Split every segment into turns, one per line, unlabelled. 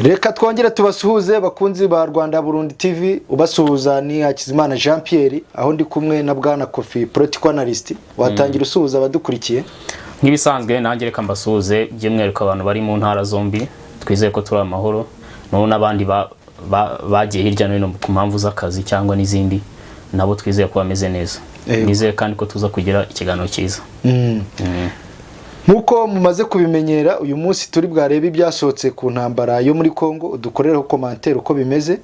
Reka twongere tubasuhuze bakunzi ba Rwanda Burundi TV, ubasuhuza ni Hakizimana Jean Pierre, aho ndi kumwe na Bwana Kofi Political Analyst. Watangira usuhuza abadukurikiye.
Nk'ibisanzwe nanjye reka mbasuhuze by'umwihariko abantu bari mu ntara zombi, twizeye ko turi amahoro, no n'abandi bagiye hirya no hino ku mpamvu z'akazi cyangwa n'izindi, nabo twizeye ko bameze neza. Nizeye kandi ko tuza kugira ikiganiro cyiza.
Nkuko mumaze kubimenyera, uyu munsi turi bwarebe ibyasohotse ku ntambara yo muri Kongo, udukorereho commentaire uko bimeze.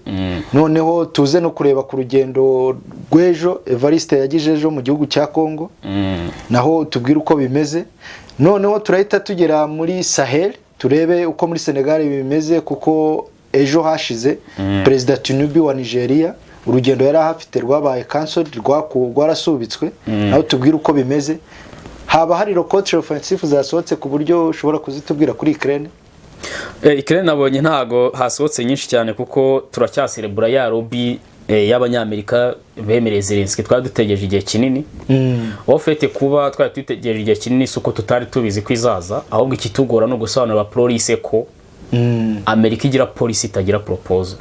Noneho tuze no kureba ku rugendo rw'ejo Evariste yagijejo mu gihugu cya Kongo. Naho tubwire uko bimeze. Noneho turahita tugera muri Sahel, turebe uko muri Senegal bimeze, kuko ejo hashize President Tinubu wa Nigeria urugendo yari ahafite rwabaye cancel, rwarasubitswe. Naho tubwire uko bimeze. Haba hari rocket offensive zasohotse ku buryo ushobora kuzitubwira kuri Ukraine?
Ukraine nabonye ntago hasohotse nyinshi cyane, kuko turacyaserebura ya lobby y'abanyamerika bemereye Zelensky twari dutegereje igihe kinini. Ofete kuba twari dutegereje igihe kinini suko tutari tubizi kwizaza, ahubwo ikitugora no gusobanura police ko Amerika igira police itagira proposal.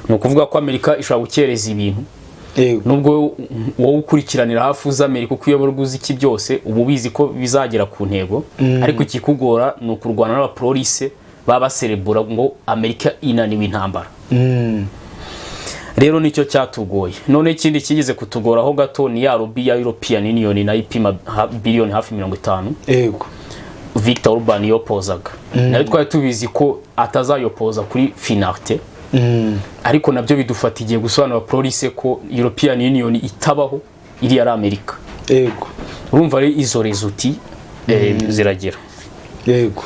No kuvuga ko Amerika ishobora gukereza ibintu. Nubwo wowe ukurikiranira hafi uza Amerika uko uyobora uguzi iki byose ubu bizi ko bizagera ku ntego, ariko ikikugora ni ukurwana n'abapolice baba serebura ngo Amerika inaniwe intambara. Rero nicyo cyatugoye. None ikindi kigeze kutugoraho gato ni ya lobby ya European Union na ipima billion hafi 50.
Yego.
Victor Orban yopozaga. Nayo twari tubizi ko atazayopoza kuri finalité. Ariko nabyo bidufata igihe gusobanura police ko European Union itabaho, iri ari Amerika.
Yego.
Urumva ari izo resulti ziragira.
Yego.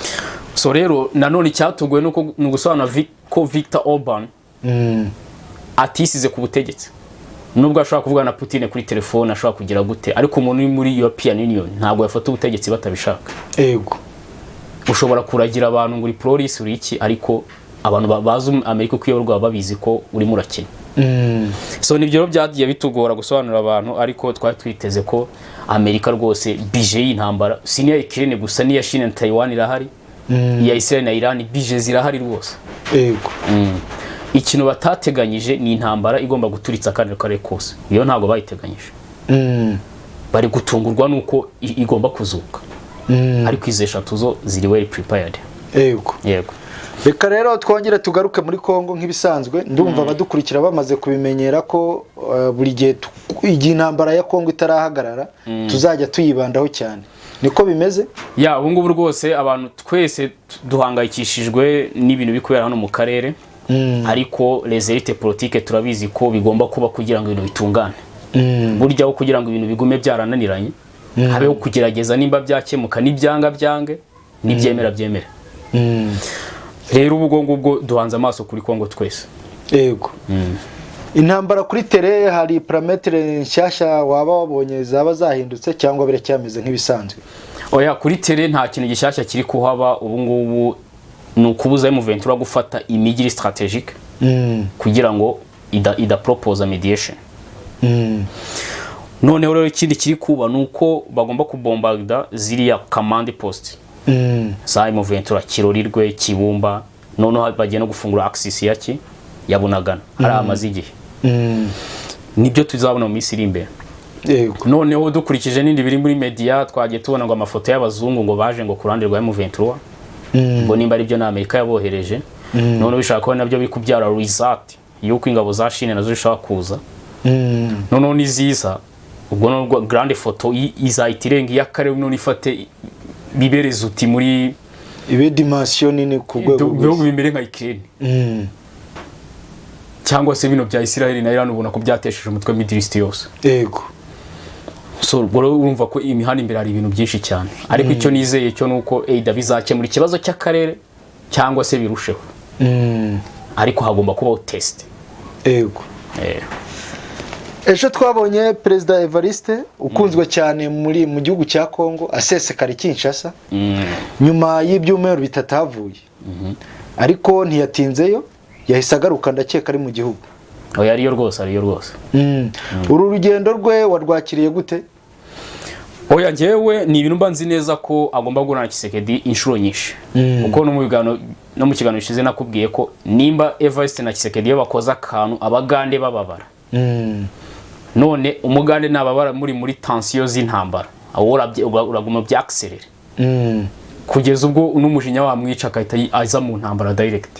So rero nanone cyatugoye no gusobanura ko Victor Orban atisize ku butegetsi. Nubwo ashobora kuvugana na Putin kuri telefone, ashobora kugira gute, ariko umuntu muri European Union ntabwo yafata ubutegetsi batabishaka.
Yego.
Ushobora kuragira abantu ngo uri police uri iki, ariko abantu bazi Amerika kuyoborwa babizi ko uri murakina. So nibyo byagiye bitugora gusobanura abantu, ariko twari twiteze ko Amerika rwose budget y'intambara siniya Ukraine gusa niya China na Taiwan irahari, ya Israel na Iran budget zirahari rwose.
Yego.
Ikintu batateganyije ni intambara igomba guturitsa kandi kare kose. Iyo ntago bayiteganyije. Bari gutungurwa nuko igomba kuzuka. Ariko izo eshatu zo ziri well prepared.
Yego.
Yego.
Reka rero twongere tugaruke muri Kongo nk'ibisanzwe. Ndumva abadukurikira bamaze kubimenyera ko buri gihe igihe intambara ya Kongo itarahagarara tuzajya tuyibandaho cyane. Niko bimeze?
Ya ubu ngubu rwose abantu twese duhangayikishijwe n'ibintu bikubera hano mu karere. Ariko les élites politiques turabizi ko bigomba kuba kugira ngo ibintu bitungane. Burya aho kugira ngo ibintu bigume byarananiranye, habeho kugerageza nimba byakemuka n'ibyanga byange n'ibyemera byemera. Rero ubwo ngubwo duhanze amaso kuri Kongo twese.
Yego. Intambara kuri tere hari parametre nshyashya waba wabonye zaba zahindutse cyangwa biracyameze nk'ibisanzwe?
Oya, kuri tere nta kintu gishyashya kiri kuhaba. Ubu ngubu nukubuza M23 gufata imijyi strategique kugira ngo ida propose mediation. None rero ikindi kiri kuba nuko bagomba kubombarda ziriya command post. Sa M23 kirorirwe Kibumba, none bagiye no gufungura access yaki yabunagana ari amazigihe. Nibyo tuzabona mu minsi iri imbere.
Yego.
Noneho dukurikije n'indi biri muri media twagiye tubona ngo amafoto y'abazungu ngo baje ngo kurande rwa M23. Ngo nimba ari byo na Amerika yabohereje. None bishaka ko nabyo biri kubyara result yuko ingabo za Chine nazo zishaka kuza. None niziza ubwo no grande photo izahitirenga y'akare none ifate bibereza uti muri
ibe dimension nini ku rwego
bimere nka Ukraine. Cyangwa se bino bya Israel na Iran ubona ko byatesheje umutwe Middle East yose.
Yego.
So boro urumva ko imihana imbere ari ibintu byinshi cyane, ariko icyo nizeye cyo nuko bizakemura ikibazo cy'akarere cyangwa se birusheho. Ariko hagomba kubaho test.
Yego. Ejo twabonye President Evariste ukunzwe cyane mu gihugu cya Kongo asesekara Kinshasa. Nyuma y'ibyumweru bitatavuye. Ariko ntiyatinzeyo, yahise agaruka ndakeka ari mu gihugu.
Oya ariyo rwose.
Uru rugendo rwe warwakiriye gute?
oya njyewe ni ibintu mbanzi neza ko agomba guhura na Tshisekedi inshuro nyinshi kuko no mu kiganiro gishize nakubwiye ko nimba Evariste na Tshisekedi iyo bakoza akantu abagande bababara none umugande nababara muri tension z'intambara aho uraguma byakserere kugeza ubwo n'umujinya wamwica akahita aza mu ntambara direct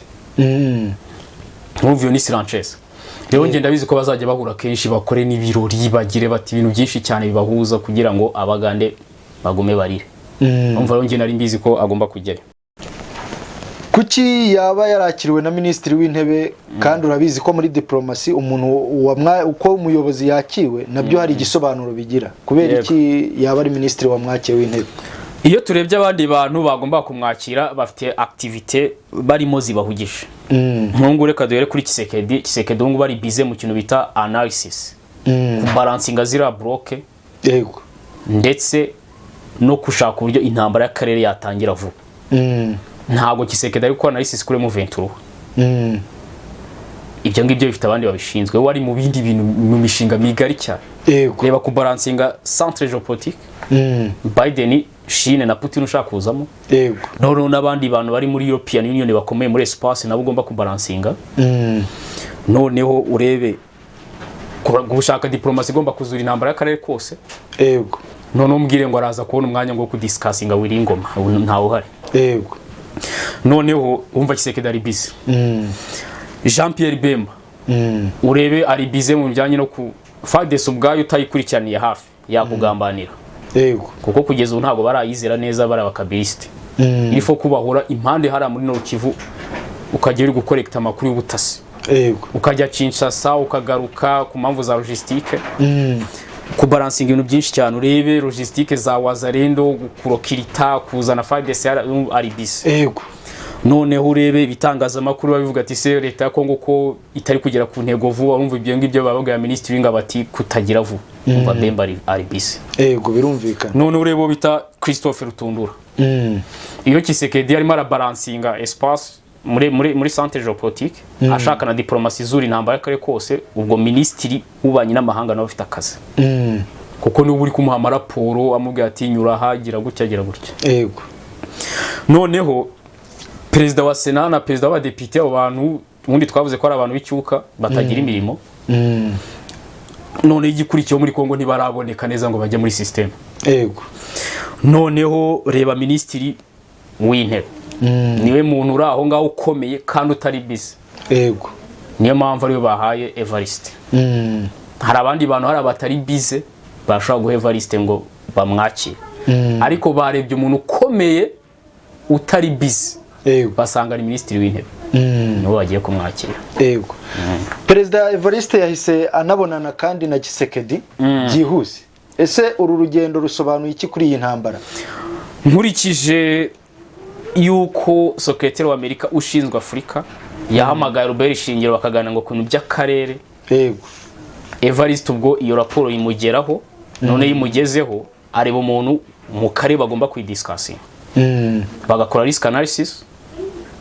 Muvyo ni Sanchez rero ngenda bizi ko bazajya bahura kenshi bakore n'ibirori bagire bati ibintu byinshi cyane bibahuza kugira ngo abagande bagume barire umva rero ngenda ari mbizi ko agomba kujyayo.
Kuki yaba yarakiriwe na Minisitiri w'Intebe kandi urabizi ko muri diplomasi umuntu uko umuyobozi yakiwe nabyo hari igisobanuro bigira kubera iki yaba ari Minisitiri wamwakiye w'Intebe?
Iyo turebye abandi bantu bagomba kumwakira bafite activité barimo zibahugisha nkungu reka duhere kuri Tshisekedi ngo bari bize mu kintu bita analysis balancinga zira block
yego
ndetse no kushaka uburyo intambara y'akarere yatangira vuba ntago Tshisekedi ari gukora analysis kuri M23 ibyo ngibyo bifite abandi babishinzwe wari mu bindi bintu mu mishinga migari cyane reba ku balancinga centre géopolitique Biden Chine na Putin ushaka kuzamo
yego
none n'abandi bantu bari muri European Union bakomeye muri espace nabo ugomba kubalancinga noneho urebe gushaka diplomasi igomba kuzura intambara y'akarere kose
yego
none umbwire ngo araza kubona umwanya ngo kudiscussinga Wiringoma ntawo hari
yego
noneho umva Tshisekedi ari busy Jean Pierre Bemba urebe ari busy mu bijyanye no ku FARDC ubwayo utayikurikiraniye hafi yakugambanira
yego
kuko kugeza ubu ntago barayizera neza bara bakabiliste irifo kubahura impande hari muri no Kivu ukajya uri gukorekta amakuru y'ubutasi
yego
ukajya Kinshasa ukagaruka ku mpamvu za logistique ku balancing ibintu byinshi cyane urebe logistique za Wazalendo kurokirita kuzana FARDC ari bis
yego
noneho urebe bitangazamakuru babivuga ati se leta ya Kongo ko itari kugera ku ntego vuba urumva ibyo ngibyo babaga ya Minisitiri w'Ingabo ati kutagira vuba umva Bemba ari bis
yego birumvikana
none urebe bita Christophe Rutundura iyo Tshisekedi arimo arabalancinga espace muri centre géopolitique ashaka na diplomasi zuri intambara y'akare kose ubwo Minisitiri w'Ububanyi n'Amahanga nawe afite akazi kuko niwe uri kumuha amaraporo amubwira ati nyura hagira gutya
yego
noneho Perezida wa Sena na perezida w'abadepite abo bantu ubundi twavuze ko ari abantu b'icyuka batagira imirimo none igikurikiye muri Kongo ntibaraboneka neza ngo bajye muri system
yego
noneho reba Minisitiri w'Intebe niwe muntu uri aho ngaho ukomeye kandi utari busy
yego
niyo mpamvu ariyo bahaye Evariste hari abandi bantu hari abatari busy bashobora guha Evariste ngo bamwakire ariko barebye umuntu ukomeye utari busy basanga ni Minisitiri w'Intebe niwe bagiye kumwakira
yego Perezida Evariste yahise anabonana kandi na Tshisekedi byihuse ese uru rugendo rusobanuye iki kuri iyi ntambara?
Nkurikije yuko Secretary wa Amerika ushinzwe Afrika yahamagaye Robert Shingiro bakagana ngo kuntu by'akarere
yego
Evariste ubwo iyo raporo imugeraho none yimugezeho areba umuntu mu kare bagomba kwidiscussing bagakora risk analysis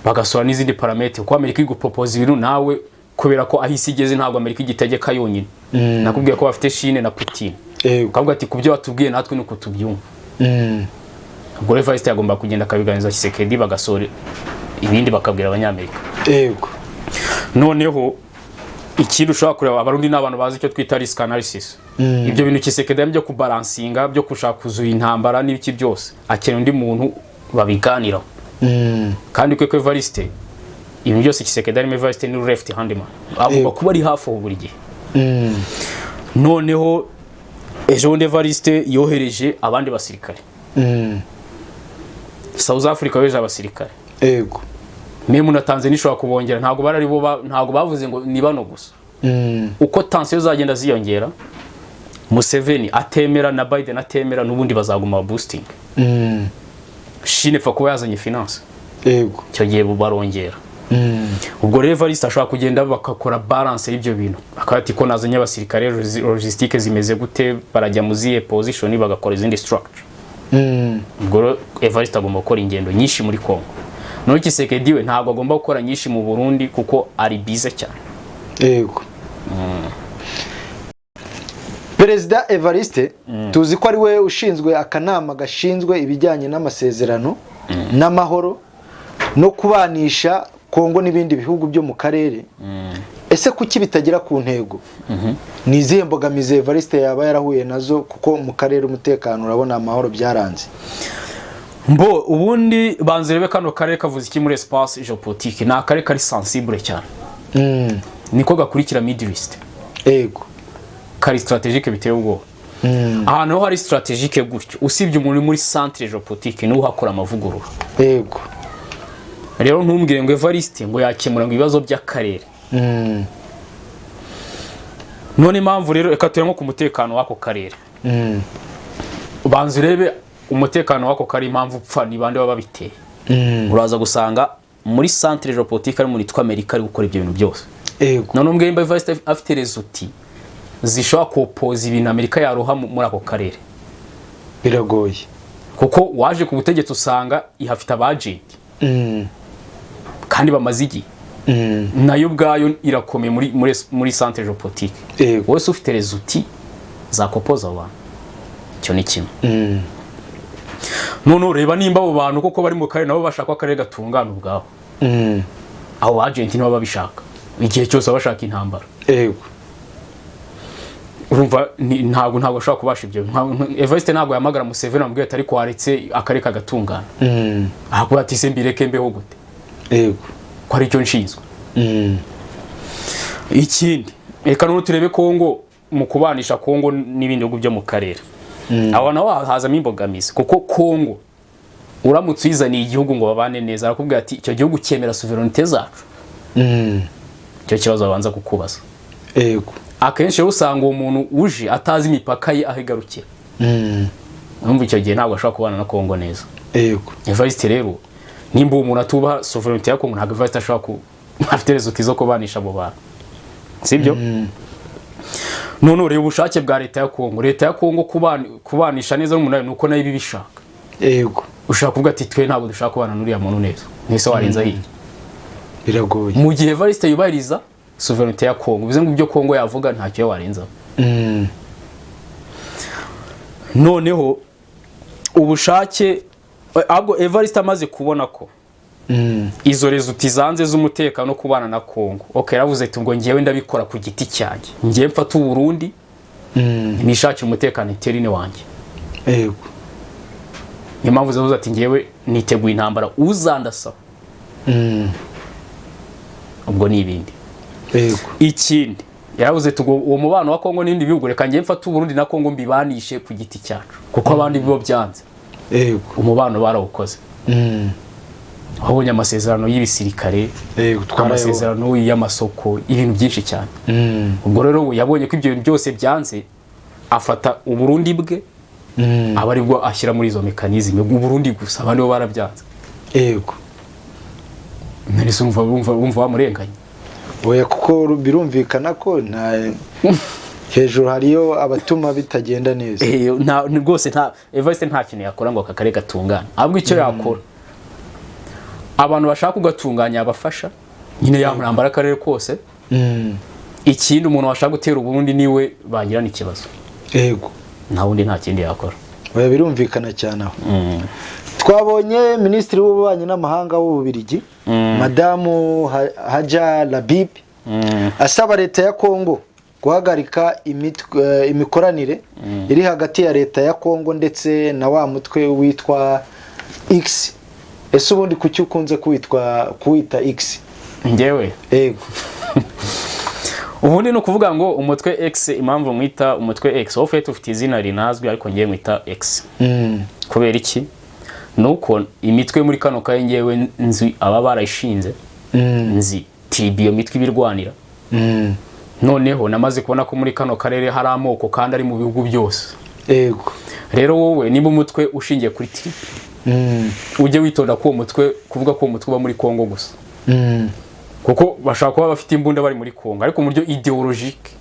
bagasora n'izindi parametre ko Amerika igupropose ibintu nawe kubera ko ahisi igeze ntabwo Amerika igitegeka yonyine nakubwiye ko bafite Chine na Putin ukavuga ati kubyo watubwiye natwe nuko tubyumva ubwo Evariste yagomba kugenda akabiganiza Tshisekedi bagasora ibindi bakabwira abanyamerika
yego
noneho ikintu ushobora kureba abarundi n'abantu bazi icyo twita risk analysis ibyo bintu Tshisekedi byo kubalancinga byo kushaka kuzura intambara n'ibiki byose akeneye undi muntu babiganiraho kandi ko Evariste ibintu byose Tshisekedi arimo Evariste ni left hand man agomba kuba ari hafi buri gihe noneho ejo Evariste yohereje abandi basirikare South Africa weje abasirikare
yego
memu na Tanzania ishobora kubongera ntago barari bo ntago bavuze ngo ni bano gusa uko tension zagenda ziyongera Museveni atemera na Biden atemera n'ubundi bazaguma boosting Chine fa kuba yazanye finance
yego
cyo gihe barongera ubwo rero Evariste ashobora kugenda bakakora balance y'ibyo bintu akati ko nazanye abasirikare logistique zimeze gute barajya muziye position bagakora izindi structure ubwo Evariste agomba gukora ingendo nyinshi muri Kongo no Tshisekedi we ntabwo agomba gukora nyinshi mu Burundi kuko ari bize cyane
yego Perezida Evariste tuzi ko ari we ushinzwe akanama gashinzwe ibijyanye n'amasezerano n'amahoro no kubanisha Kongo n'ibindi bihugu byo mu karere. Ese kuki bitagera ku ntego? Ni izihe mbogamizi Evariste yaba yarahuye nazo kuko mu karere umutekano urabona amahoro byaranze?
Mbo ubundi banzirebe kano karere kavuze iki muri espace géopolitique, na akarere kari sensible cyane. Niko gakurikira Middle East.
Ego.
Kari strategique biteye ubwo. Ahantu ho hari strategique gutyo usibye umuntu muri centre géopolitique no hakora amavugurura.
Ego.
Rero ntumbwire ngo Evariste ngo yakemura ngo ibibazo by'akarere. None impamvu rero reka turemo ku mutekano wako karere. Banzirebe umutekano wako kari impamvu upfa ni bande baba biteye. Uraza gusanga muri centre géopolitique ari muri twa Amerika ari gukora ibyo bintu byose.
Ego.
None umbwire mba Evariste afite rezuti zishobora kupoza ibintu Amerika yaroha muri ako karere.
Biragoye.
Kuko waje ku butegetsi usanga ihafite abagenti. Kandi bamazigi. Nayo bwayo irakomeye muri centre géopolitique. Wese ufite rezuti za kopoza abantu. Cyo ni kimwe. None reba nimba abo bantu koko bari mu karere nabo bashaka akarere gatungana ubwaho. Abo agenti nibo babishaka. Igihe cyose bashaka intambara.
Ego.
Urumva ntabwo ashaka kubasha ibyo. Evariste ntabwo yamagara Museveni amubwiye ati ariko waretse akarere kagatungana. Ahubwo ati se mbireke mbeho gute.
Ego.
Ko ari cyo nshinzwe. Ikindi reka none turebe Kongo mu kubanisha Kongo n'ibindi bihugu byo mu karere. Abo naho hazamo imbogamizi kuko Kongo uramutse uyizaniye igihugu ngo babane neza arakubwira ati icyo gihugu cyemera sovereignty zacu. Icyo kibazo abanza kukubaza.
Ego.
Akenshi usanga umuntu uje atazi imipaka ye ahigarukira. Numva icyo gihe ntabwo ashaka kubana na Kongo neza.
Ego.
Evariste rero nimba umuntu atuba sovereignty ya Kongo ntabwo Evariste ashaka afite rezuti zo kubanisha abo bantu. Sibyo? None reba ubushake bwa leta ya Kongo. Leta ya Kongo kubanisha neza n'umuntu nuko nayo bibishaka.
Ego.
Ushaka kuvuga ati twe ntabwo dushaka kubana n'uriya muntu neza. Nese warenza hirya.
Biragoye.
Mu gihe Evariste yubahiriza sovereignty ya Kongo bize ngo ibyo Kongo yavuga ntacyo warenza. Noneho ubushake ahubwo Evariste amaze kubona ko izo rezuti zanze z'umutekano no kubana na Kongo. Okay, yaravuze ati ngo ngiyewe ndabikora ku giti cyanjye. Ngiye mfata u Burundi. Nishakira umutekano interine wanjye.
Ego.
Impamvu zavuze ati ngiyewe niteguye intambara uzandasa. Ubwo ni ibindi.
Ego.
Ikindi yaravuze ati uwo mubano wa Kongo n'indi bihugu reka ngiye mfata u Burundi na Kongo mbibanishe ku giti cyacu kuko abandi bibo byanze.
Ego.
Umubano barawukoze. Wabonye amasezerano y'ibisirikare, amasezerano y'amasoko, ibintu byinshi cyane. Ubwo rero yabonye ko ibyo byose byanze afata u Burundi bwe abari bwo ashyira muri izo mekanizme u Burundi gusa abandi bo barabyanze.
Ego.
Nari umva wamurenganye.
Oya kuko birumvikana ko nta hejuru hariyo abatuma bitagenda neza.
Rwose nta Evariste nta kintu yakora ngo akakare gatungana. Ahubwo icyo yakora abantu bashaka kugatunganya abafasha nyine yamurambara akarere kose. Ikindi umuntu washaka gutera u Burundi niwe bagirana ikibazo.
Ego.
Nta wundi nta kindi yakora.
Oya birumvikana cyane aho. Twabonye Minisitiri w'Ububanyi n'Amahanga w'Ububiligi Madamu Haja Labib asaba leta ya Kongo guhagarika imikoranire iri hagati ya leta ya Kongo ndetse na wa mutwe witwa X. Ese ubundi kuki ukunze kuwita X?
Ngewe
Ego.
Ubundi no kuvuga ngo umutwe X impamvu mwita umutwe X ofete ufite izina rinazwi ariko ngiye mwita X. Kubera iki? Nuko imitwe muri kano kaye ngewe nzi aba barayishinze. Nzi TB mitwe ibirwanira. Noneho namaze kubona ko muri kano karere hari amoko kandi ari mu bihugu byose.
Ego.
Rero wowe niba umutwe ushingiye kuri TB ujye witonda ko umutwe kuvuga ko umutwe uba muri Kongo gusa. Kuko bashaka kuba bafite imbunda bari muri Kongo ariko mu buryo ideologique.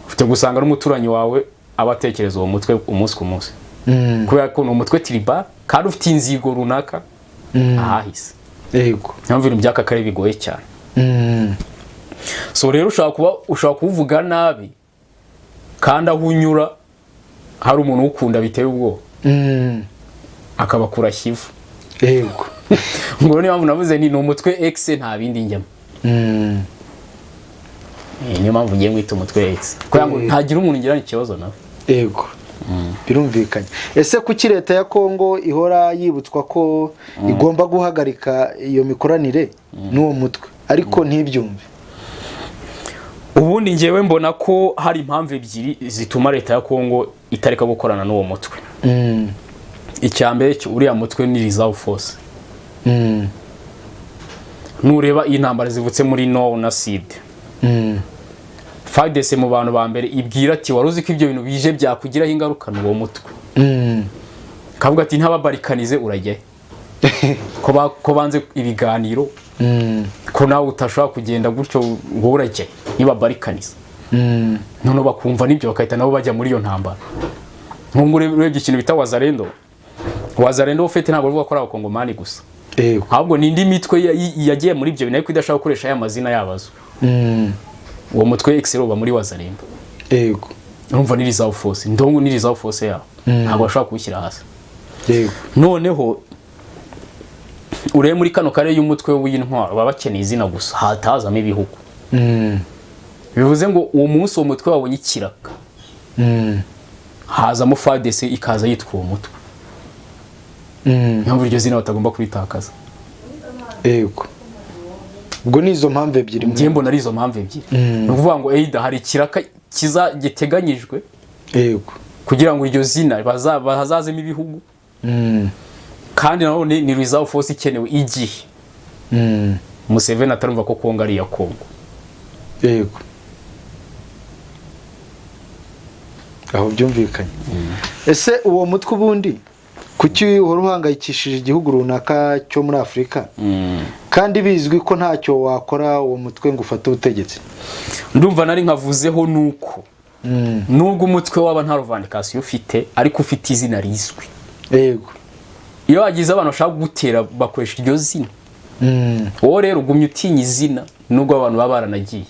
Ufite gusanga n'umuturanyi wawe abatekereza uwo mutwe umunsi ku munsi. Kubera ko umutwe tribal kandi ufite inzigo runaka ahahise.
Ego.
Nyamva ibintu by'aka kare bigoye cyane. So rero ushaka kuvuga nabi kandi aho unyura hari umuntu ukunda biteye ubwoba akabakura kivu
yego
ngo niyo mpamvu navuze ni umutwe X nta bindi njyamo niyo mpamvu ngiye mwita umutwe X kugira ngo ntagira umuntu ngirana ikibazo nawe
yego birumvikanye. Ese kuki leta ya Kongo ihora yibutswa ko igomba guhagarika iyo mikoranire n'uwo mutwe ariko ntibyumve?
Ubundi ngewe mbona ko hari impamvu ebyiri zituma leta ya Kongo itareka gukorana n'uwo mutwe. Icyambere uriya mutwe ni reserve force. Nureba intambara zivutse muri Nord na Sud. FARDC mu bantu ba mbere ibwira ati waruzi ko ibyo bintu bije byakugiraho ingaruka n'uwo mutwe. Kavuga ati ntababarikanize urajye. Ko banze ibiganiro. Ko nawe utashobora kugenda gutyo ngo urajye niba barikaniza. None bakumva nibyo bakahita nabo bajya muri iyo ntambara. Nkungu urebye ikintu bita Wazalendo ufite ntabwo ruvuga ko ari abakongomani gusa. Ahubwo ni indi mitwe yagiye muri ibyo bintu ariko idashaka gukoresha aya mazina yabazo. Uwo mutwe Excel uba muri Wazalendo.
Yego.
Urumva ni reserve force. Ndongo ni reserve force yabo. Ntabwo bashaka kubishyira hasi.
Yego.
Noneho ure muri kano kare y'umutwe w'intwaro baba bakeneye izina gusa hatazamo ibihugu. Bivuze ngo uwo munsi uwo mutwe wabonye ikiraka. Hazamo FARDC ikaza yitwa uwo mutwe. Nyambo iryo zina batagomba kubitakaza.
Yego. Ubwo nizo mpamvu ebyiri.
Ngiye mbona ari izo mpamvu ebyiri. No kuvuga ngo Eida hari kiraka giteganyijwe.
Yego.
Kugira ngo iryo zina bazazemo ibihugu. Kandi naho ni reserve force ikenewe igihe. Museveni atarumva ko Kongo ari ya Kongo.
Yego. Aho byumvikanye. Ese uwo mutwe ubundi kuki uhora uhangayikishije igihugu runaka cyo muri Afrika? Kandi bizwi ko ntacyo wakora uwo mutwe ngo ufate ubutegetsi.
Ndumva nari nkavuzeho nuko nubwo umutwe waba nta revendication ufite ariko ufite izina rizwi.
Yego.
Iyo agize abantu bashaka gutera bakoresha iryo zina. Wowe rero ugumye utinya izina nubwo abantu baba baranagiye.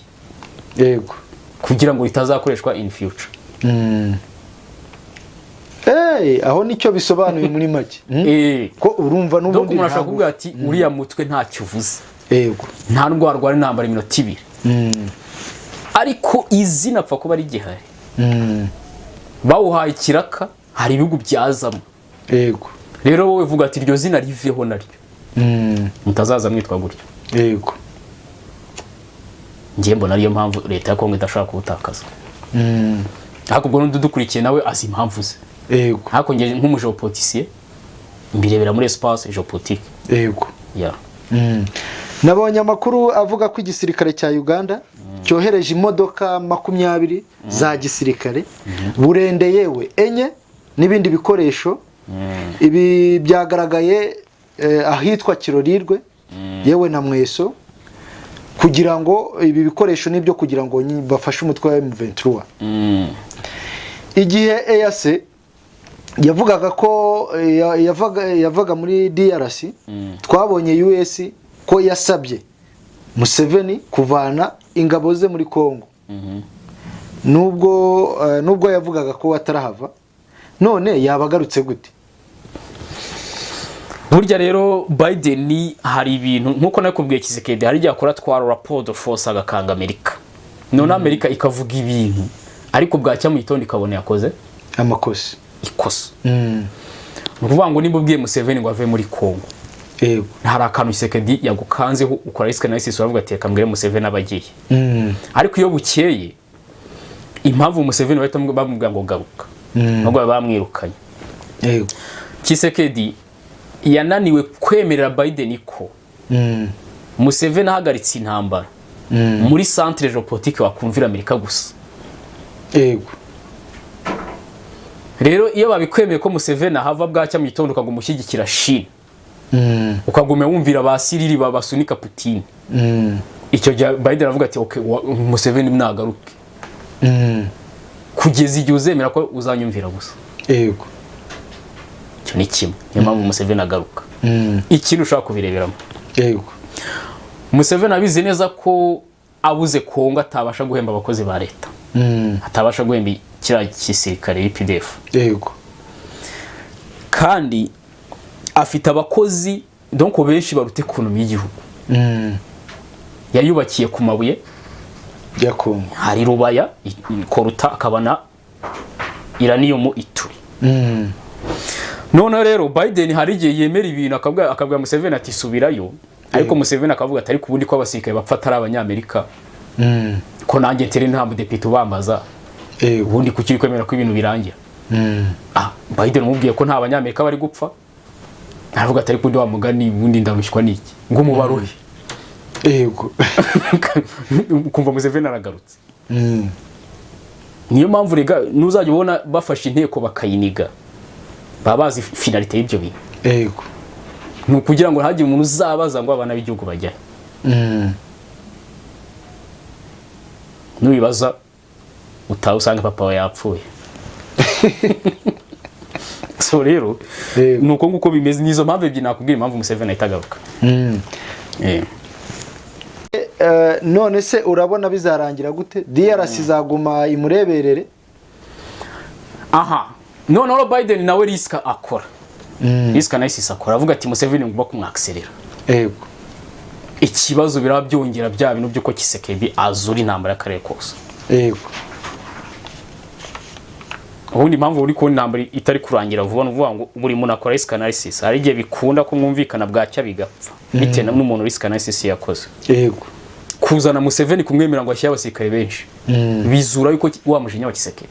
Yego.
Kugira ngo ritazakoreshwa in future.
Aho nicyo bisobanuye muri make. Ko urumva n'ubundi
nashaka kuvuga ati uriya mutwe ntacyo uvuze.
Yego.
Nta ndwara ari intambara iminota 2. Ariko izina apfa kuba ari gihari. Bawuhaye ikiraka hari ibihugu byazamo.
Yego.
Rero wowe vuga ati iryo zina riveho naryo. Mutazaza mwitwa gutyo.
Yego.
Ngiye mbona ariyo mpamvu leta ya Kongo idashaka kubutakaza. Ariko ubwo ndudukurikiye nawe azi impamvu ze.
Yego.
Ariko ngiye nk'umugeopoliticier mbirebera muri espace géopolitique.
Yego.
Ya.
Nabonye amakuru avuga ko igisirikare cya Uganda cyohereje imodoka 20 za gisirikare burende yewe enye n'ibindi bikoresho. Ibi byagaragaye ahitwa Kirorirwe yewe na Mweso kugira ngo ibi bikoresho nibyo kugira ngo bafashe umutwe wa M23. Igihe EAC yavugaga ko yavaga muri DRC twabonye US ko yasabye Museveni kuvana ingabo ze muri Kongo. Nubwo yavugaga ko atarahava none yabagarutse gute?
Burya rero Biden hari ibintu nkuko nakubwiye Kisekedi hari yakora twara rapport de force agakanga Amerika. None Amerika ikavuga ibintu ariko bwacya mu gitondo ikabona yakoze
amakosa.
Ikosa. Nukuvuga ngo nimbubwiye Museveni ngo ave muri Kongo.
Yego.
Hari akantu Kisekedi yagukanzeho ukora risk analysis uravuga ati reka mbwire Museveni abagiye. Ariko iyo bukeye impamvu Museveni bahita bamubwira ngo garuka. Nubwo bamwirukanye.
Yego.
Kisekedi yananiwe kwemerera Biden ko Museveni ahagaritse intambara muri centre géopolitique wakumvira Amerika gusa.
Yego.
Rero iyo babikwemeye ko Museveni ahava bwacya mu gitondo ukagumushyigikira Chine. Ukagume wumvira basiriri babasunika Putin. Icyo Biden aravuga ati okay Museveni mnagaruke. Kugeza igihe uzemera ko uzanyumvira gusa.
Yego.
Cyo ni kimwe. Niyo mpamvu Museveni agaruka. Ikintu ushaka kubireberamo.
Yego.
Museveni abizi neza ko abuze Kongo atabasha guhemba abakozi ba leta. Atabasha guhemba kiriya gisirikare UPDF.
yego
kandi afite abakozi donc benshi baruta ekonomi y'igihugu. Yayubakiye ku mabuye
ya Kongo,
hari Rubaya Koruta akabana Iranium Ituri. None rero Biden hari igihe yemera ibintu akabwa Museveni ati subirayo, ariko Museveni akavuga ati ariko ubundi ko abasirikare bapfa atari abanyamerika, ko nanjye tere nta mudepite ubambaza, ubundi kuki kwemera ko ibintu birangira. Biden umubwiye ko nta abanyamerika bari gupfa, aravuga ati ariko undi wa mugani ubundi ndamushywa niki ngo mubaruhe.
yego
kumva Museveni aragarutse. Niyo mpamvu rega nuzajya ubona bafashe inteko bakayiniga, babazi finalite y'ibyo bintu.
yego
Nukugira ngo hagire umuntu uzabaza ngo abana b'igihugu bajya. Nubibaza utawusanga papa we yapfuye. So rero nuko nguko bimeze, nizo mpamvu ebyiri nakubwira impamvu Museveni ahitagaruka.
None se urabona bizarangira gute? DRC izaguma imureberere?
Aha, noneho Biden nawe riska akora. Riska nayisi akora avuga ati Museveni ngomba kumwakserera.
Yego.
Ikibazo birabyongera bya bintu byuko Tshisekedi azuri intambara y'akarere kose.
Yego.
Ubundi impamvu uri ko intambara itari kurangira vuba ngo buri muntu akora risk analysis, hari igihe bikunda ko mwumvikana bwacya bigapfa bitewe n'umuntu risk analysis yakoze.
Yego.
Kuzana Museveni kumwemera ngo ashyira abasirikare benshi bizura yuko wa mujinya wa Tshisekedi.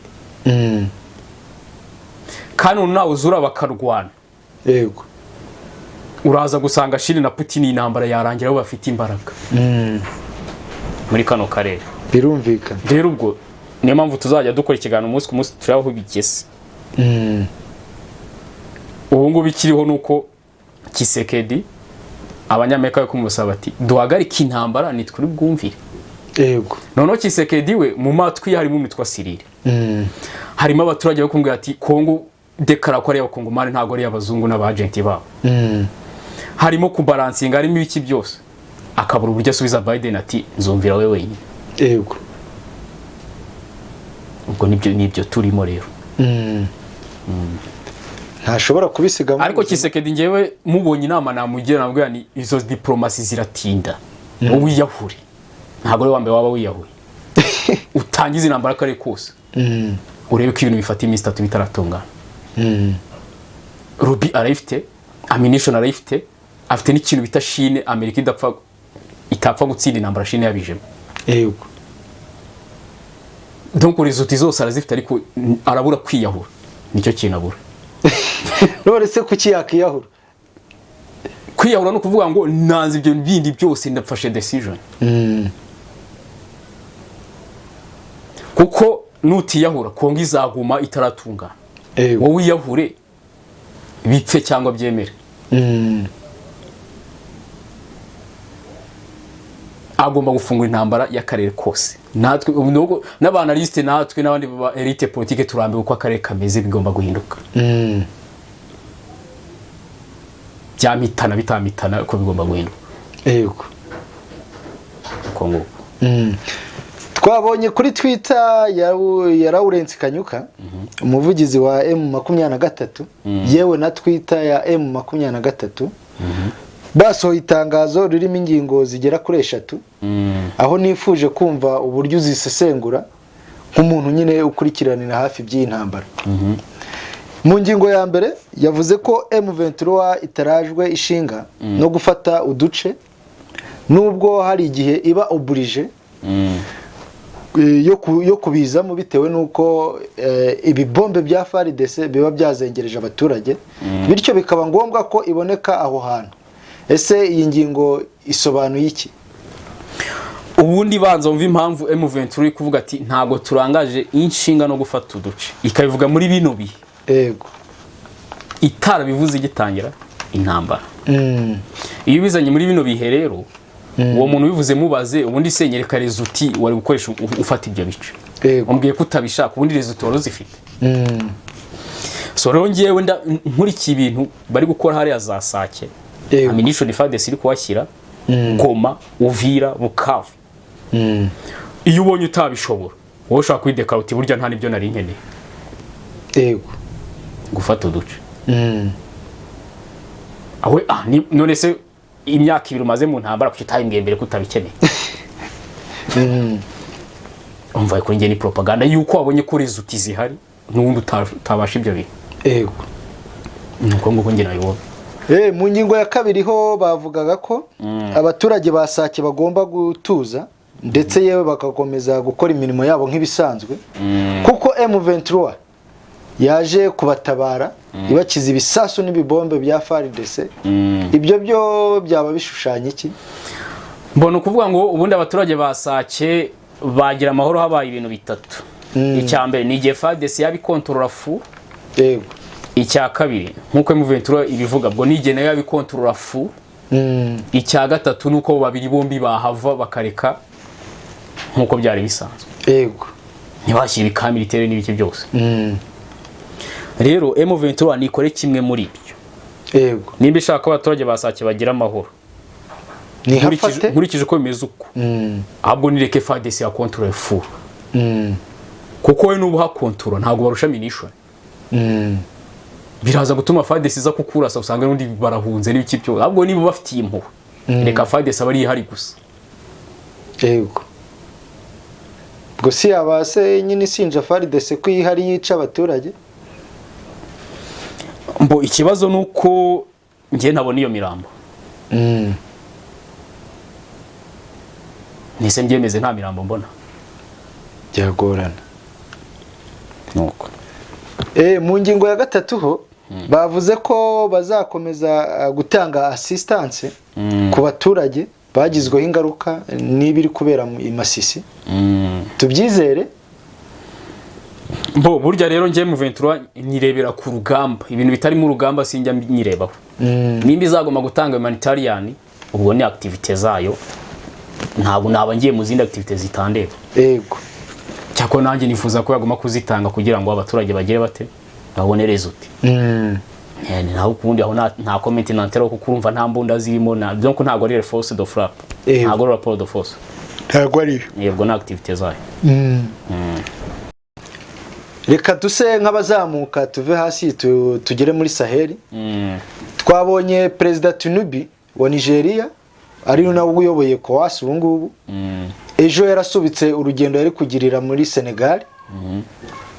Kandi nawe uzura bakarwana.
Yego.
Uraza gusanga Shiri na Putin intambara yarangira aho bafite imbaraga muri kano karere.
Birumvikana.
Rero ubwo niyo mpamvu tuzajya dukora ikiganiro umunsi ku munsi turaho bigese. Ubu ngo bikiriho nuko Tshisekedi abanyamerika yo kumusaba ati duhagarike intambara nitwe bwumvire.
Yego.
Noneho Tshisekedi we mu matwi harimo umitwa Sirire. Harimo abaturage bakumbwira ati Kongo dekara ko ari abakongomani ntago ari abazungu n'abagenti babo. Harimo kubalansinga harimo ibiki byose. Akabura uburyo asubiza Biden ati nzumvira wewe wenyine.
Yego.
Ubwo nibyo turimo rero.
Ntashobora kubisiga.
Ariko Tshisekedi ngewe mubonye inama namugira nabwo yani izo diplomasi ziratinda. Uwiyahure. Ntago ari wambe waba wiyahure. Utangiza intambara kare kose. Urebe ko ibintu bifata iminsi 3 bitaratungana. Ruby arayifite, ammunition arayifite, afite n'ikintu bita Chine Amerika itapfa gutsinda intambara Chine yabijemo.
Yego.
Donc results zose arazifite ariko arabura kwiyahura. Nicyo kintu abura.
None se kuki yakiyahura?
Kwiyahura no kuvuga ngo nanze ibyo bindi byose ndafashe decision. Kuko nutiyahura Kongo izaguma itaratungana. Wowe wiyahure bipfe cyangwa byemere. Agomba gufungura intambara y'akarere kose. Natwe n'abanaliste natwe n'abandi ba elite politique turambiwe uko akarere kameze bigomba guhinduka. Byamitana bitamitana uko bigomba guhinduka.
Yego.
Kongo.
Twabonye kuri Twitter ya Lawrence Kanyuka, umuvugizi wa M23, yewe na Twitter ya M23, basohoye itangazo ririmo ingingo zigera kuri 3, aho nifuje kumva uburyo uzisesengura nk'umuntu nyine ukurikiranira hafi by'intambara. Mu ngingo ya mbere yavuze ko M23 itarajwe ishinga no gufata uduce, nubwo hari igihe iba oblige yo kubizamo bitewe nuko ibibombe bya FARDC biba byazengereje abaturage, bityo bikaba ngombwa ko iboneka aho hantu. Ese iyi ngingo isobanuye iki?
Ubundi banza umva impamvu M23 kuvuga ati ntago turangaje inshinga no gufata uduce, ikabivuga muri bino bihe.
Yego.
Itara bivuze igitangira intambara. Iyo bizanye muri bino bihe rero uwo muntu bivuze mubaze ubundi senyereka resulti wari gukoresha ufata ibyo bice. Umbwiye kutabishaka ubundi resulti wari uzifite. So rero ngiyewe nkurikiye ibintu bari gukora hari azasake. Ammunition FARDC iri kuwashyira Goma, Uvira, Bukavu. Iyo ubonye utabishobora wowe ushaka kwidekara uti burya nta nibyo nari nkeneye
yego
gufata uduce awe none se imyaka 2 umaze mu ntambara kuki utahimbye mbere kutabikeneye umva ko nge ni propaganda yuko wabonye ko results zihari n'ubundi utabasha ibyo bintu
yego
nuko ngo nge nayo
mu ngingo ya 2 ho bavugaga ko abaturage ba Sake bagomba gutuza ndetse yewe bakakomeza gukora imirimo yabo nk'ibisanzwe kuko M23 yaje kubatabara ibakiza ibisasu n'ibibombe bya FARDC ibyo byo byaba bishushanya iki
mbona kuvuga ngo ubundi abaturage ba Sake bagira amahoro habaye ibintu bitatu icya mbere ni igihe FARDC yabikontorora fu
yego
icya kabiri nkuko M23 ibivuga bwo nigene yabikontorora fu icya gatatu nuko babiri bombi bahava bakareka nkuko byari bisanzwe
yego
ntibashyira ikamiliteri n'ibiki byose rero M23 nikore kimwe muri ibyo
yego
nimba ishaka abaturage ba Sake bagira amahoro nkurikije uko bimeze uko ahubwo nireke FARDC ya control fu kuko we n'ubu hakontorora ntabwo barusha minisho biraza gutuma FARDC iza kukurasa usanga n'undi barahunze n'ibiki byo ahubwo niba bafitiye impuhwe reka FARDC abari ihari gusa
yego gusi abase nyine sinja FARDC ko ihari yica abaturage
mbo ikibazo nuko nge ntabona iyo mirambo nise mbyemeze nta mirambo mbona
byagorana
nuko
mu ngingo ya 3 ho bavuze ko bazakomeza gutanga assistance ku baturage bagizweho ingaruka n'ibiri kubera mu Masisi tubyizere
mbo burya rero ngiye mu 23 nirebera ku rugamba ibintu bitari mu rugamba sinjya nyirebaho nimba izagoma gutanga humanitarian ubwo ni activite zayo ntabwo nabangiye mu zindi activite zitandeba
yego
cyako nanjye nifuza ko yagoma kuzitanga kugira ngo abaturage bagire bate babone result naho kubundi aho nta comment nantero kuko urumva nta mbunda zirimo na donc ntago ari force de frappe ntago ari rapport de force
ntago ari
yego na activite zayo
reka duse nk'abazamuka tuve hasi tugere muri Sahel twabonye President Tinubu wa Nigeria ari nawe uyoboye COAS ubu ngubu ejo yarasubitse urugendo yari kugirira muri Senegal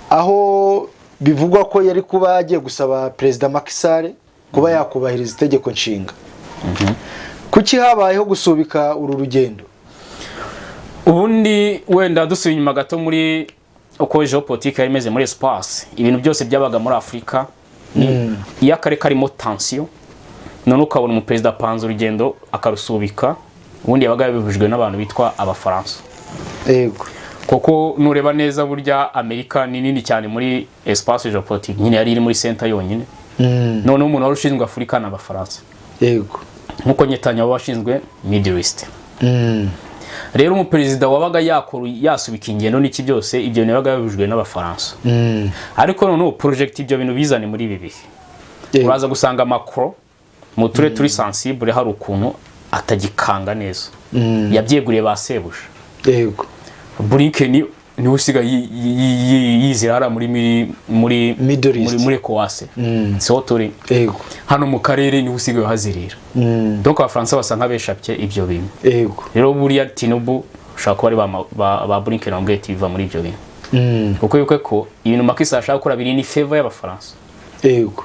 aho bivugwa ko yari kuba agiye gusaba President Macky Sall kuba yakubahiriza itegeko nshinga kuki habayeho gusubika uru rugendo
ubundi wenda dusuye inyuma gato muri uko geopolitique yari imeze muri espace ibintu byose byabaga muri Afrika iyo akare karimo tension none ukabona umuperezida panze urugendo akarusubika ubundi yabaga yabivujwe n'abantu bitwa abafaransa
yego
kuko nureba neza burya Amerika ni nini cyane muri espace geopolitique nyine yari iri muri center yonyine none umuntu wari ushinzwe Afrika n'abafaransa
yego
nkuko Netanyahu washinzwe Middle East rero umuperezida wabaga yasubika ingendo n'iki byose ibyo nabaga yabivujwe n'abafaransa ariko none project ibyo bintu bizane muri bibi uraza gusanga Macron mu ture turi sensible hari ukuntu atagikanga neza yabyeguriye basebuje
yego
Blinken ni usiga yizirara muri COAS so turi
yego
hano mu karere ni usiga hazirira donc abafaransa basa nk'abeshapye ibyo bintu
yego
rero buriya Tinubu ushaka ko ari ba Blinken bambwiye biva muri ibyo bintu kuko yuko ko ibintu Macky Sall ashaka gukora biri ni favor y'abafaransa
yego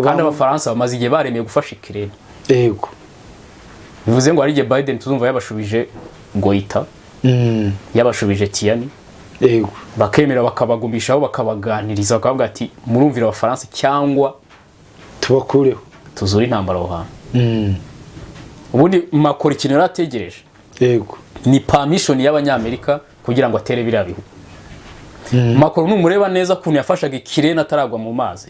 kandi abafaransa bamaze igihe baremeye gufasha Ukraine
yego
bivuze ngo ari igihe Biden tuzumva yabashubije Goita yabashubije Tiani
yego
bakemera bakabagumishaho bakabaganiriza bakavuga ati murumvira abafaransa cyangwa
tubakureho
tuzura intambara aho hantu ubundi Macron ikintu yarategereje
yego
ni permission y'abanyamerika kugira ngo atere biriya bihugu Macron numureba neza kuntu yafashaga Ukraine ataragwa mu mazi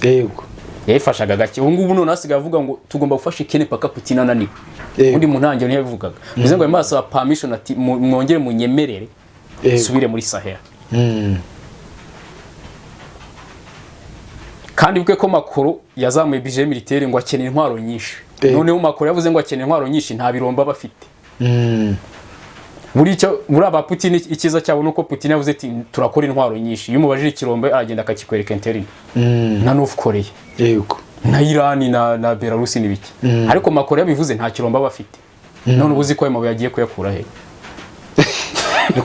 yego
yayifashaga gake ubu ngubu none asigaye avuga ngo tugomba gufasha Ukraine paka Putin ananiwe undi mu ntangiriro niyo yabivugaga bivuze ngo yamaso permission ati mwongere munyemerere subire muri Sahel kandi bwe ko Macron yazamuye budget militaire ngo akeneye intwaro nyinshi noneho Macron yavuze ngo akeneye intwaro nyinshi nta biromba bafite muri aba Putin ikiza cyabo nuko Putin yavuze ati turakora intwaro nyinshi iyo umubajije ikirombe aragenda akakikwereka interine na North Korea
yego
na Iran na Belarus n'ibiki ariko Macron yabivuze nta kirombe bafite none ubuzi ko ayo mabuye yagiye kuyakura he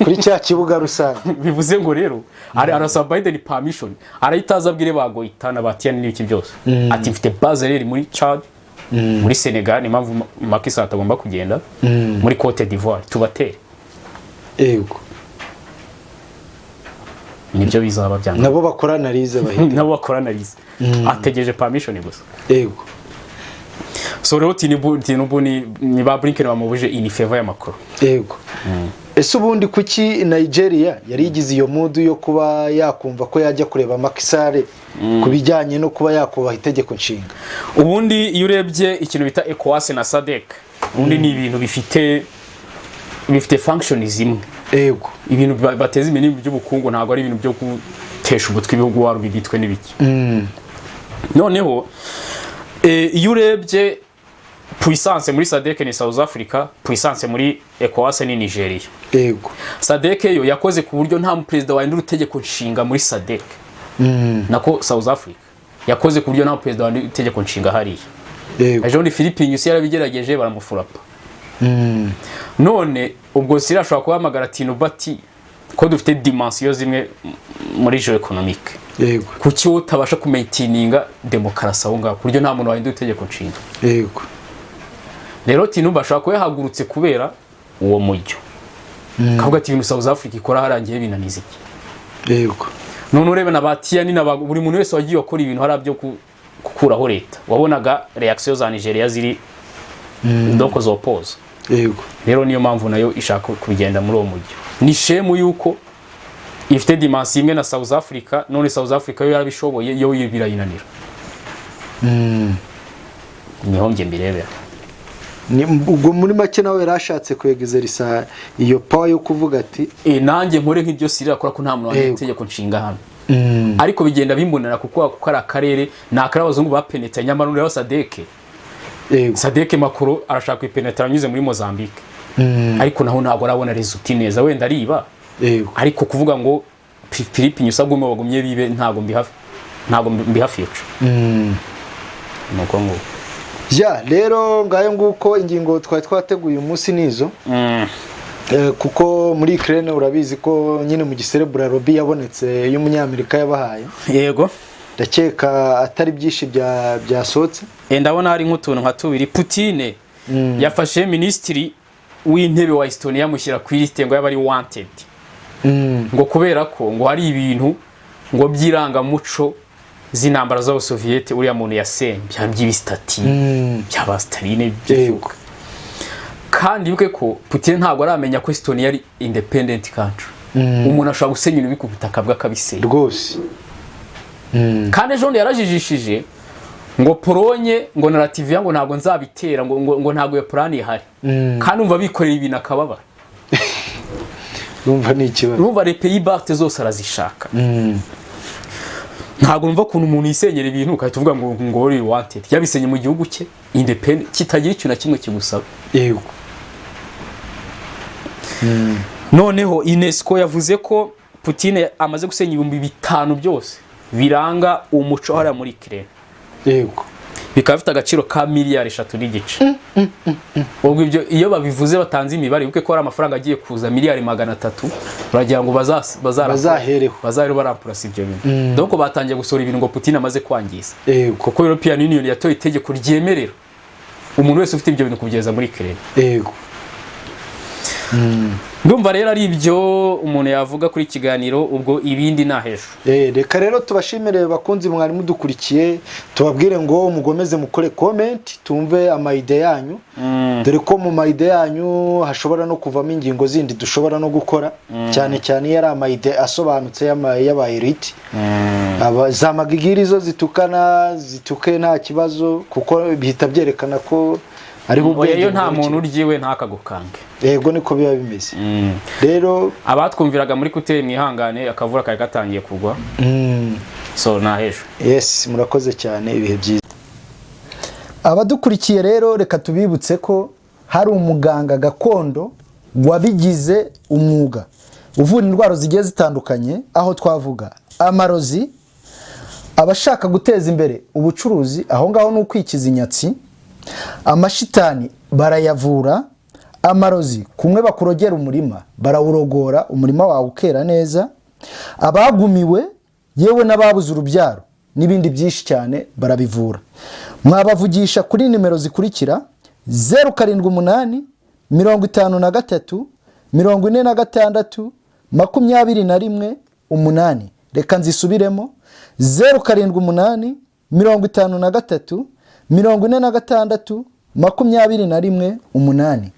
kuri cya kibuga rusange
bivuze ngo rero arasaba Biden permission arayitaza abwire bagoyitana batiyane n'ibiki byose ati mfite base rero muri Chad muri Senegal impamvu Macky Sall atagomba kugenda muri Cote d'Ivoire tubatere
yego
nibyo bizaba byanga
nabo bakora analize bahita
nabo bakora analize ategereje permission gusa
yego
so rero Tinubu ni ba Blinken bamubuje in favor ya Macron
yego ese ubundi kuki Nigeria yari igize iyo mudu yo kuba yakumva ko yajya kureba Macky Sall kubijyanye no kuba yakubaha itegeko nshinga
ubundi iyo urebye ikintu bita ECOWAS na SADC ubundi ni ibintu bifite functions imwe
yego
ibintu bateza imbere by'ubukungu ntabwo ari ibintu byo gutesha ubutwe ibihugu waru bibitwe n'ibiki noneho iyo urebye puissance muri SADC ni South Africa puissance muri ECOWAS ni Nigeria
yego
SADC yo yakoze ku buryo nta president wahindura itegeko nshinga muri SADC nako South Africa yakoze ku buryo nta president wahindura itegeko nshinga hariya
yego
ejo ni Philippines yarabigerageje baramufurapa none ubwo sirashobora kuhamagara Tinubu ati ko dufite dimension zimwe muri geo-economique
yego
kuki utabasha kumaintininga demokarasi aho ngaho kuryo nta muntu wahindura itegeko nshinga
yego
rero Tinubu ashobora kuba yahagurutse kubera uwo mujyo kavuga ati ibintu South Africa ikora harangiye binaniza iki
yego
none urebe na batiyani na buri muntu wese wagiye akora ibintu harabyo gukuraho leta wabonaga reaction za Nigeria ziri donc zopose
yego
rero niyo mpamvu nayo ishaka kubigenda muri uwo mujyo ni shemu yuko ifite dimension imwe na South Africa none South Africa yo yarabishoboye yo birayinanira niho nge mbirebera
ubwo muri make nawe yarashatse kwegezerisa iyo power yo kuvuga ati
nanjye nkore nk'ibyo sirira akora ko nta muntu wahindura itegeko nshinga hano ariko bigenda bimbonera kuko ari akarere ni akarere abazungu bapenetra nyamara n'uriho SADC SADC Macron arashaka kwipenetra anyuze muri Mozambique ariko naho ntabwo arabona resultat neza wenda ariba ariko kuvuga ngo Philippines usabwe bagumye bibe ntabwo mbiha future nuko ngo
ya rero ngayo nguko ingingo twateguye umunsi nizo kuko muri Ukraine urabizi ko nyine mu giserebura lobby yabonetse y'umunyamerika yabahaye
yego
ndakeka atari byinshi byasohotse
ndabona hari nk'utuntu nka tubiri Putin yafashe ministry w'intebe wa Estonia mushyira ku liste ngo yabari wanted ngo kubera ko ngo hari ibintu ngo byiranga muco zinambara za Soviet uriya muntu yasenye by'ibistati by'aba Staline by'uko kandi yuko ko Putin ntabwo aramenya ko Estonia ari independent country umuntu ashobora gusenya ibintu bikubutaka bw'akabisenya
rwose
kandi ejo yarajijishije ngo Polonye ngo narrative yango ntabwo nzabitera ngo ntabwo ya plan ihari kandi umva bikorera ibintu akababara
urumva ni ikibazo
urumva les pays baltes zose arazishaka ntabwo numva kuntu umuntu yisenyera ibintu ukahita uvuga ngo uri wanted yabisenye mu gihugu cye independent kitagira ikintu na kimwe kigusaba
yego
noneho UNESCO yavuze ko Putin amaze gusenya 5,000 byose biranga umuco hariya muri Ukraine
yego
bikaba bifite agaciro ka miliyari 3 n'igice ubwo ibyo iyo babivuze batanze imibare yuko ko ari amafaranga agiye kuza miliyari 300 baragira ngo bazahereho barampurasa ibyo bintu donc batangiye gusora ibintu ngo Putin amaze kwangiza kuko European Union yatoye itegeko ryemerera umuntu wese ufite ibyo bintu kugeza muri Ukraine
yego
ndumva rero ari ibyo umuntu yavuga kuri kiganiro ubwo ibindi nahejo
reka rero tubashimire bakunzi mwari mudukurikiye tubabwire ngo mugomeze mukore comment tumve amaide yanyu dore ko mu maide yanyu hashobora no kuvamo ingingo zindi dushobora no gukora cyane cyane yari amaide asobanutse y'aba elite za magigirizo zituke nta kibazo kuko bihita byerekana ko ariho
ubwo nta muntu uryiwe ntakagukange
yego niko biba bimeze rero
abatwumviraga muri kuteri mwihangane akavura kari gatangiye kugwa so nahejo
yes murakoze cyane ibihe byiza abadukurikiye rero reka tubibutse ko hari umuganga gakondo wabigize umwuga uvura indwara zigiye zitandukanye, aho twavuga amarozi, abashaka guteza imbere ubucuruzi, aho ngaho ni ukwikiza inyatsi, amashitani barayavura, amarozi kumwe bakurogera umurima barawurogora umurima wawe ukera neza, abagumiwe yewe n'ababuze urubyaro n'ibindi byinshi cyane barabivura. Mwabavugisha kuri nimero zikurikira 078 53 46 21 8. Reka nzisubiremo 078 53 46 21 8.